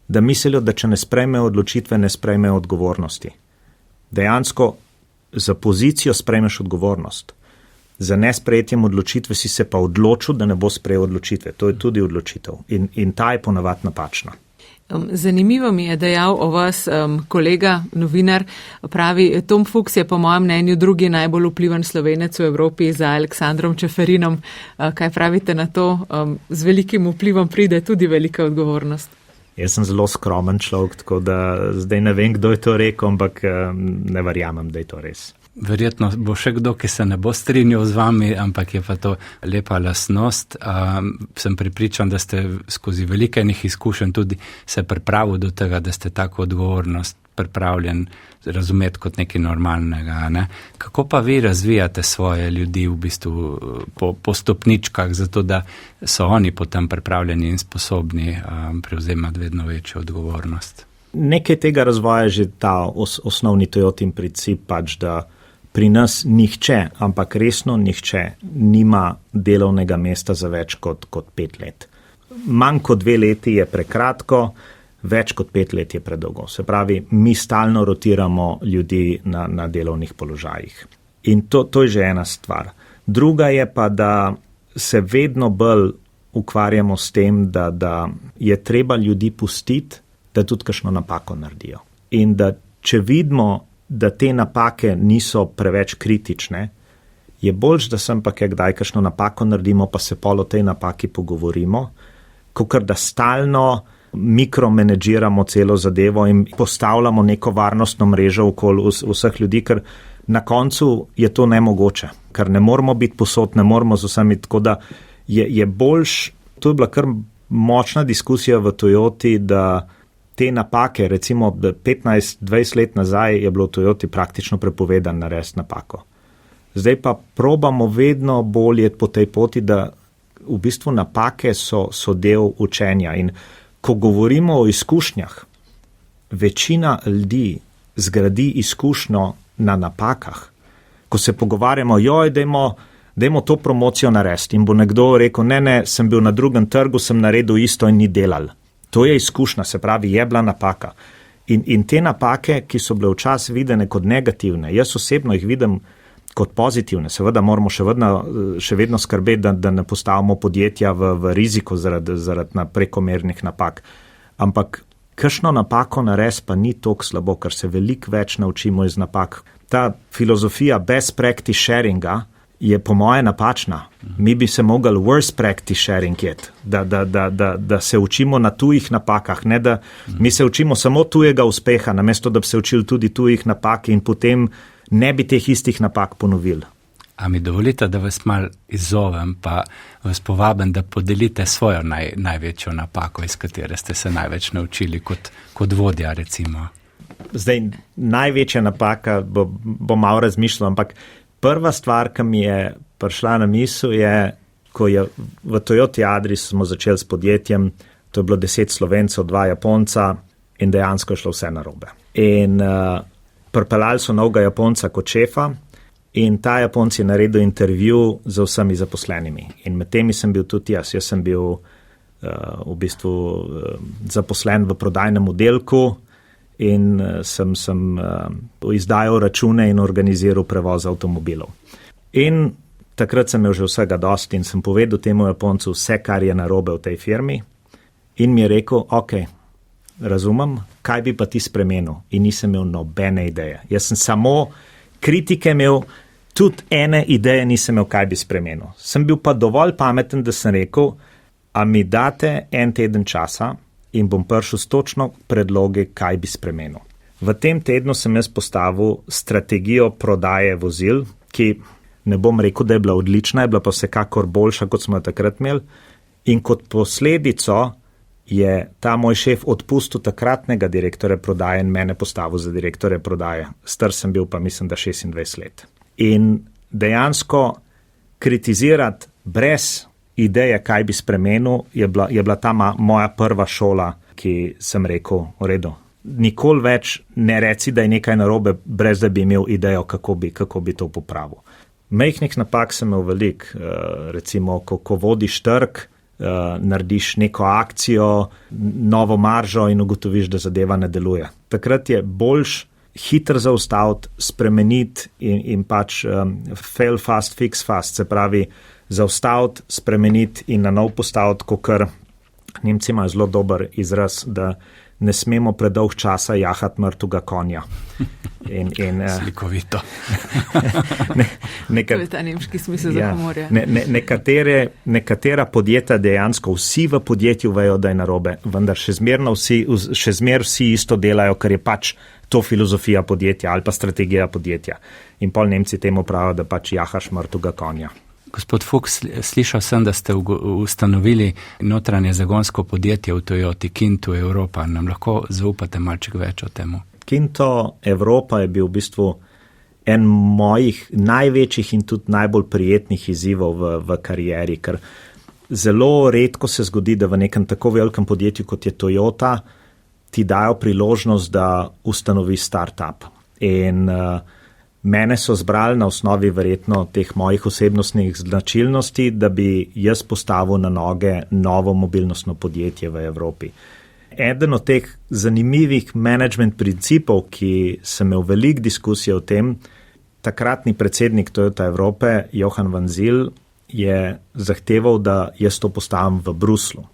da mislijo, da če ne sprejmejo odločitve, ne sprejmejo odgovornosti. Dejansko za pozicijo sprejmeš odgovornost. Za nesprejetjem odločitve si se pa odločil, da ne bo sprejel odločitve. To je tudi odločitev. In ta je ponavadi napačna. Zanimivo mi je dejal o vas kolega, novinar, pravi, Tom Fuchs je po mojem mnenju drugi najbolj vplivan Slovenec v Evropi za Aleksandrom Čeferinom. Kaj pravite na to? Z velikim vplivom pride tudi velika odgovornost. Jaz sem zelo skromen človek, tako da zdaj ne vem, kdo je to rekel, ampak ne verjamem, da je to res. Verjetno bo še kdo, ki se ne bo strinjal z vami, ampak je pa to lepa lastnost. Sem prepričan, da ste skozi veliko enih izkušenj tudi se pripravili do tega, da ste tako odgovornost pripravljen razumeti kot nekaj normalnega. Ne? Kako pa vi razvijate svoje ljudi v bistvu po stopničkah, zato da so oni potem pripravljeni in sposobni prevzemati vedno večjo odgovornost? Nekaj tega razvoja je že ta osnovni Toyotin princip, pač da pri nas nihče, ampak resno nihče, nima delovnega mesta za več kot 5 let. Manj kot 2 leti je prekratko, več kot 5 let je predolgo. Se pravi, mi stalno rotiramo ljudi na delovnih položajih. In to je že ena stvar. Druga je pa, da se vedno bolj ukvarjamo s tem, da je treba ljudi pustiti, da tudi kakšno napako naredijo. In da če vidimo, da te napake niso preveč kritične, je boljš, da sem pa kdaj kakšno napako naredimo, pa se pol o tej napaki pogovorimo, kakor da stalno mikromenedžiramo celo zadevo in postavljamo neko varnostno mrežo okoli vseh ljudi, ker na koncu je to nemogoče, ker ne moramo biti posod, ne moramo z vsemi, tako da je boljš, to je bila kar močna diskusija v Toyoti, da te napake, recimo 15-20 let nazaj je bilo v Toyoti praktično prepovedano narediti napako. Zdaj pa probamo vedno bolje po tej poti, da v bistvu napake so del učenja. In ko govorimo o izkušnjah, večina ljudi zgradi izkušnjo na napakah. Ko se pogovarjamo, dajmo to promocijo narediti in bo nekdo rekel, ne, sem bil na drugem trgu, sem naredil isto in ni delal. To je izkušnja, se pravi, je bila napaka. In te napake, ki so bile včasih videne kot negativne, jaz osebno jih vidim kot pozitivne. Seveda moramo še vedno skrbeti, da ne postavimo podjetja v riziko zaradi prekomernih napak. Ampak kakšno napako nares pa ni toliko slabo, ker se veliko več naučimo iz napak. Ta filozofija best practice sharinga je po moje napačna. Mi bi se mogli worst practice sharing jet, da se učimo na tujih napakah, ne da mi se učimo samo tujega uspeha, namesto da bi se učili tudi tujih napak in potem ne bi teh istih napak ponovili. A mi dovolite, da vas mal izzovem, pa vas povabim, da podelite svojo največjo napako, iz katere ste se največ naučili kot vodja, recimo. Zdaj, največja napaka, bo malo razmišljal, ampak prva stvar, ki mi je prišla na misel, je, ko je v Toyoti Adris smo začeli s podjetjem, to je bilo 10 Slovencev, 2 Japonca in dejansko je šlo vse narobe. In pripeljali so novega Japonca kot šefa in ta Japonc je naredil intervju z vsemi zaposlenimi. In med temi sem bil tudi jaz. Jaz sem bil v bistvu zaposlen v prodajnem oddelku in sem izdajal račune in organiziral prevoz avtomobilov. In takrat sem imel že vsega dosti in sem povedal temu Japoncu vse, kar je narobe v tej firmi in mi je rekel, ok, razumem, kaj bi pa ti spremenil in nisem imel nobene ideje. Jaz sem samo kritike imel, tudi ene ideje nisem imel, kaj bi spremenil. Sem bil pa dovolj pameten, da sem rekel, a mi date en teden časa in bom prišel s točno predloge, kaj bi spremenil. V tem tednu sem jaz postavil strategijo prodaje vozil, ki ne bom rekel, da je bila odlična, je bila pa vsekakor boljša, kot smo jo takrat imeli. In kot posledico je ta moj šef odpustil takratnega direktorja prodaje in mene postavil za direktorja prodaje. Star sem bil pa mislim, da 26 let. In dejansko kritizirati brez ideje, kaj bi spremenil, je bila ta moja prva šola, ki sem rekel, v redu. Nikoli več ne reci, da je nekaj narobe, brez da bi imel idejo, kako bi to popravil. Majhnih napak sem imel veliko, recimo, ko vodiš trg, narediš neko akcijo, novo maržo in ugotoviš, da zadeva ne deluje. Takrat je boljš hitro zaustaviti, spremeniti in pač fail fast, fix fast, se pravi zaustaviti, spremeniti in na nov postaviti, kakor Nemci imajo zelo dober izraz, da ne smemo predolg časa jahati mrtvega konja. Slikovito. To je ta nemški smisel za humorja. Nekatera podjetja dejansko vsi v podjetju vejo, da je narobe, vendar še zmer vsi isto delajo, ker je pač to filozofija podjetja ali pa strategija podjetja. In pol Nemci temu pravijo, da pač jahaš mrtvega konja. Gospod Fuchs, slišal sem, da ste ustanovili notranje zagonsko podjetje v Toyoti, Kinto Evropa. Nam lahko zaupate malček več o temu? Kinto Evropa je bil v bistvu en mojih največjih in tudi najbolj prijetnih izzivov v karieri, ker zelo redko se zgodi, da v nekem tako velikem podjetju, kot je Toyota, ti dajo priložnost, da ustanovi startup. In mene so zbrali na osnovi verjetno teh mojih osebnostnih značilnosti, da bi jaz postavil na noge novo mobilnostno podjetje v Evropi. Eden od teh zanimivih management principov, ki sem imel veliko diskusije o tem, takratni predsednik Toyota Evrope, Johan van Zyl, je zahteval, da jaz to postavim v Bruslu.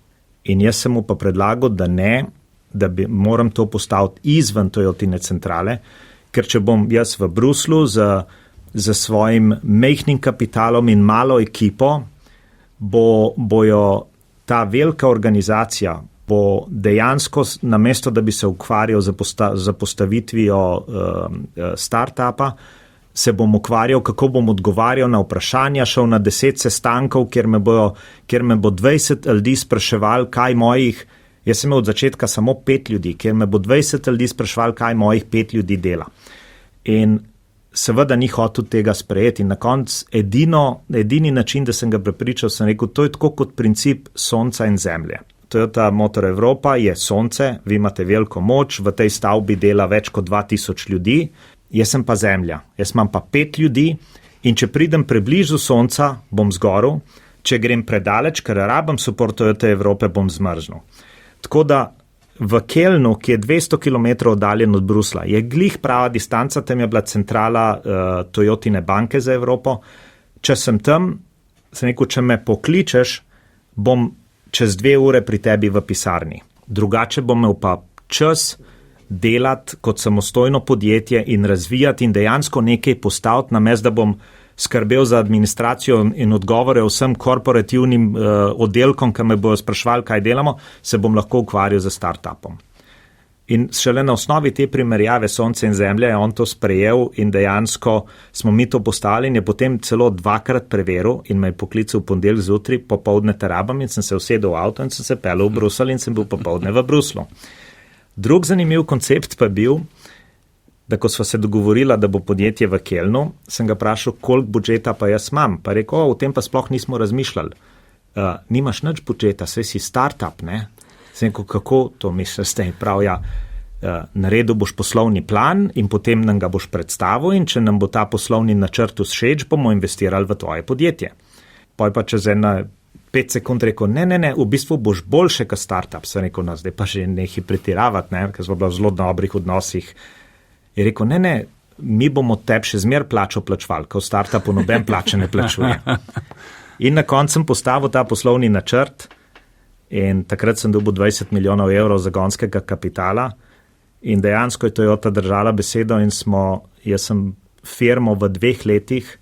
In jaz sem mu pa predlagal, da ne, da moram to postaviti izven Toyotine centrale, ker če bom jaz v Bruslu z svojim majhnim kapitalom in malo ekipo, bojo ta velika organizacija bo dejansko, namesto da bi se ukvarjal za postavitvijo startupa, se bom ukvarjal, kako bom odgovarjal na vprašanja, šel na 10 sestankov, kjer me bo 20 ljudi spraševal, kaj mojih, jaz sem imel od začetka samo 5 ljudi, kjer me bo 20 ljudi spraševal, kaj mojih 5 ljudi dela. In seveda ni hotel tega sprejeti. In na koncu edini način, da sem ga prepričal, sem rekel, to je tako kot princip sonca in zemlje. Toyota Motor Evropa je sonce, vi imate veliko moč, v tej stavbi dela več kot 2000 ljudi, jaz sem pa zemlja, jaz imam pa 5 ljudi in če pridem preblizu sonca, bom zgorel, če grem predaleč, ker rabim support Toyota Evrope, bom zmrznil. Tako da v Kelnu, ki je 200 km oddaljen od Brusla, je glih prava distanca, tam je bila centrala Toyotine banke za Evropo. Če sem tam, sem rekel, če me pokličeš, bom čez 2 ure pri tebi v pisarni. Drugače bom imel pa čas delati kot samostojno podjetje in razvijati in dejansko nekaj postaviti, namesto da bom skrbel za administracijo in odgovore vsem korporativnim oddelkom, ki me bojo sprašvali, kaj delamo, se bom lahko ukvarjal z startupom. In šele na osnovi te primerjave Sonce in Zemlje je on to sprejel in dejansko smo mi to postali in je potem celo 2-krat preveril in me je poklical v ponedeljek zjutraj, popoldne te rabam in sem se usedel v avto in sem se peljal v Bruselj in sem bil popoldne v Bruslu. Drug zanimiv koncept pa je bil, da ko sva se dogovorila, da bo podjetje v Kelnu, sem ga vprašal, koliko budžeta pa jaz imam. Pa rekel, o tem pa sploh nismo razmišljali. Nimaš nič budžeta, saj si startup, ne? Sem rekel, kako to misliš, ste prav, ja, naredil boš poslovni plan in potem nam ga boš predstavil in če nam bo ta poslovni načrt všeč, bomo investirali v tvoje podjetje. Poj pa čez 5 sekund rekel, ne, v bistvu boš boljše kot startup. Sem rekel, no, zdaj pa že nekaj pretiravati, ne, ker smo bila v zelo dobrih odnosih. Je rekel, ne, mi bomo tebi še zmer plačo plačevali, ko v startupu noben plače ne plačuje. In na koncu sem postavil ta poslovni načrt in takrat sem dobil 20 milijonov evrov zagonskega kapitala in dejansko je Toyota držala besedo in jaz sem firmo v 2 letih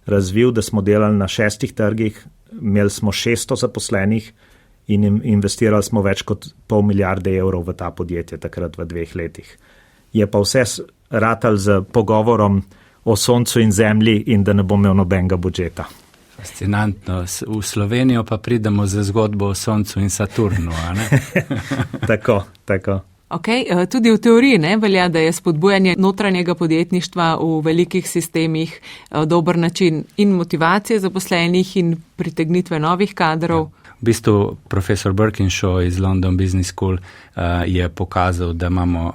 razvil, da smo delali na 6 trgih, imeli smo 600 zaposlenih in investirali smo več kot $500 milijarde v ta podjetje takrat v 2 letih. Je pa vse ratal z pogovorom o Soncu in Zemlji in da ne bom imel nobenega budžeta. Fascinantno. V Slovenijo pa pridemo za zgodbo o Soncu in Saturnu, a ne? Tako. Okay, tudi v teoriji velja, da je spodbujanje notranjega podjetništva v velikih sistemih dober način in motivacije zaposlenih in pritegnitve novih kadrov. Ja. V bistvu profesor Birkinshaw iz London Business School je pokazal, da imamo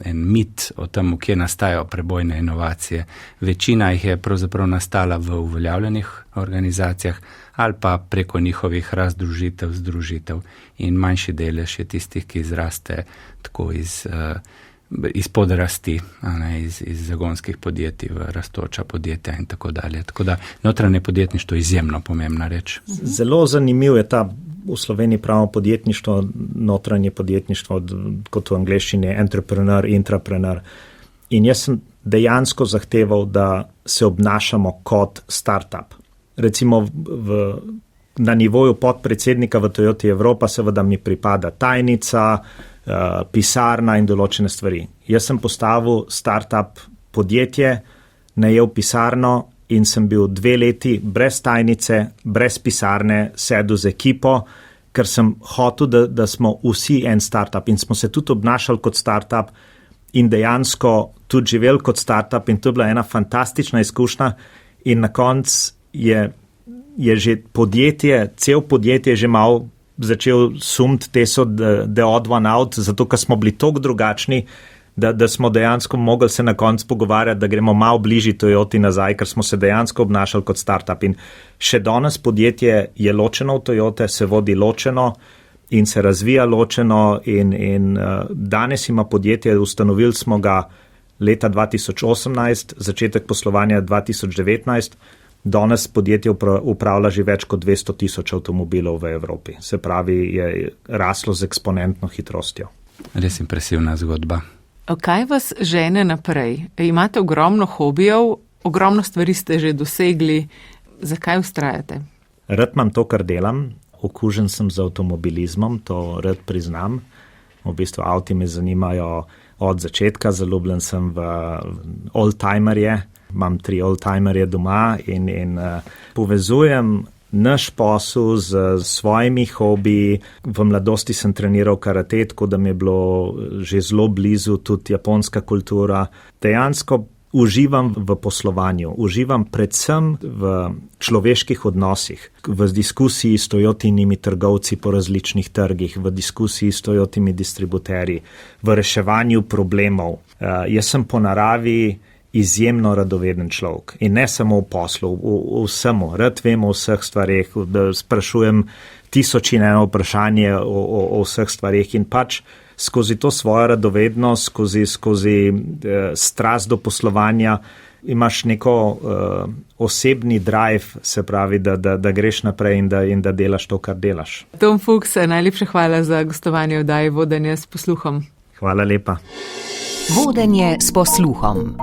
en mit o tem, kje nastajajo prebojne inovacije. Večina jih je pravzaprav nastala v uveljavljenih organizacijah ali pa preko njihovih razdružitev, združitev. In manjši delež je tistih, ki izraste tako iz podrasti, iz zagonskih podjetij v rastoča podjetja in tako dalje. Tako da notranje podjetništvo je izjemno pomembna reč. Zelo zanimiv je ta, v Sloveniji pravimo podjetništvo, notranje podjetništvo, kot v angleščini entrepreneur, intrapreneur. In jaz sem dejansko zahteval, da se obnašamo kot startup. Recimo na nivoju podpredsednika v Toyoti Evropa seveda mi pripada tajnica, pisarna in določene stvari. Jaz sem postavil startup podjetje, najel pisarno in sem bil 2 leti brez tajnice, brez pisarne, sedel z ekipo, ker sem hotel, da smo vsi en startup in smo se tudi obnašali kot startup in dejansko tudi živeli kot startup in to je bila ena fantastična izkušnja in na koncu je že podjetje, cel podjetje že malo začel sumiti te so the odd one out, zato ker smo bili toliko drugačni, da smo dejansko mogli se na koncu pogovarjati, da gremo malo bližji Toyoti nazaj, ker smo se dejansko obnašali kot startup. In še danes podjetje je ločeno v Toyote, se vodi ločeno in se razvija ločeno in danes ima podjetje, ustanovili smo ga leta 2018, začetek poslovanja 2019, danes podjetje upravlja že več kot 200,000 avtomobilov v Evropi. Se pravi, je raslo z eksponentno hitrostjo. Res impresivna zgodba. Kaj vas žene naprej? Imate ogromno hobijev, ogromno stvari ste že dosegli. Zakaj vztrajate? Rad imam to, kar delam. Okužen sem z avtomobilizmom, to rad priznam. V bistvu avti me zanimajo od začetka, zaljubljen sem v oldtimerje. Imam 3 oldtimerje doma in povezujem naš posel z svojimi hobiji. V mladosti sem treniral karate, tako da mi je bilo že zelo blizu tudi japonska kultura. Dejansko uživam v poslovanju, uživam predvsem v človeških odnosih, v diskusiji s Toyotinimi trgovci po različnih trgih, v diskusiji s Toyotimi distributerji, v reševanju problemov. Jaz sem po naravi izjemno radoveden človek in ne samo v poslu, v vsemu. Rad vem o vseh stvareh, da sprašujem 1001 vprašanje o vseh stvareh in pač skozi to svojo radovednost, skozi strast do poslovanja imaš neko osebni drive, se pravi, da greš naprej in da delaš to, kar delaš. Tom Fuchs, najlepša hvala za gostovanje v oddaji Vodenje s posluhom. Hvala lepa. Vodenje s posluhom.